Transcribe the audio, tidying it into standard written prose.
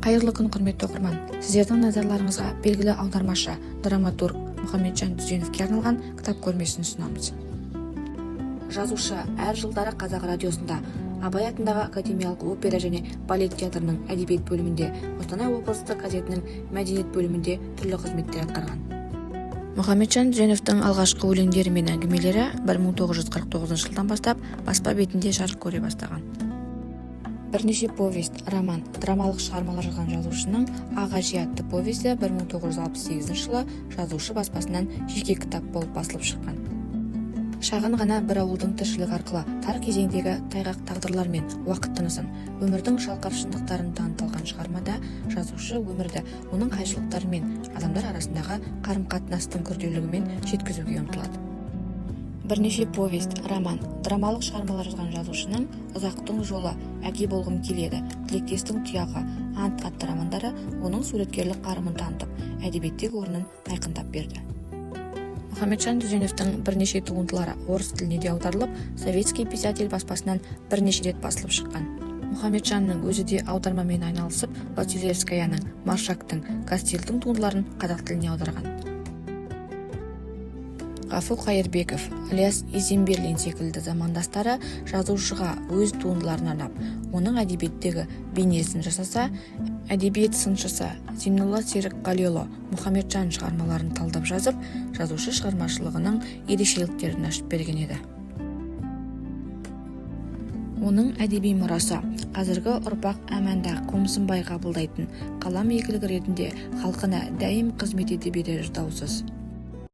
Қайырлы күн, құрметті оқырман. Сіздердің назарларыңызға белгілі аудармашы, драматург Мұхамеджан Дүзеновке арналған кітап көрмесін ұсынамыз. Жазушы әр жылдары Қазақ радиосында, Абай атындағы академиялық опера және балет театрының әдебиет бөлімінде, Қостанай облыстық газетінің мәдениет бөлімінде түрлі қызметтер атқарған. Мұхамеджан Дүзеновтың алғашқы өлеңдері мен әңгімелері 1949 жылдан бастап баспа бетінде жарық көре бастаған. Бірнеше повесть, роман, драмалық шығармалар жазған жазушының «Ағажи» атты повесті 1968 жылы жазушы баспасынан жеке кітап болып басылып шыққан. Шағын ғана бір ауылдың тіршілігі арқылы тар кезеңдегі тайғақ тағдырлар мен уақыт тынысын, өмірдің шалқар шындықтарын танытылған шығармада жазушы өмірді оның қайшылықтары мен адамдар арасындағы қарым-қатынастың күрделілігімен жеткізуге ұмтылады. Бірнеше повесть, роман, драмалық шығармалар жазған жазушының «Ұзақтың жолы», «Әке болғым келеді», «Тілектестің тұяғы», «Ант» атты романдары оның суреткерлік қарымын танытып, әдебиеттегі орнын айқындап берді. Мұхамеджан Дүзеновтың бірнеше туындылары орыс тіліне де аударылып, Советский писатель баспасынан бірнеше рет басылып шыққан. Мұхамеджанның өзі де аудармамен айналысып, Василевскаяның, Маршактың, Кастельдің туындыларын қазақ тіліне аударған. Ғафу Қайырбеков, Ілияс Иземберлин секілді замандастары жазушыға өз туындыларын арнап, оның әдебиеттегі бейнесін жасаса, әдебиет сыншысы Зейнолла Серікқалиұлы Мұхамеджан шығармаларын талдап жазып, жазушы шығармашылығының ерекшеліктерін ашып берген еді. Оның әдеби мұрасы қазіргі ұрпақ әмәнда қомсынбай қабылдайтын қалам игілігі ретінде халқына дәйім қызмет ете берері даусыз.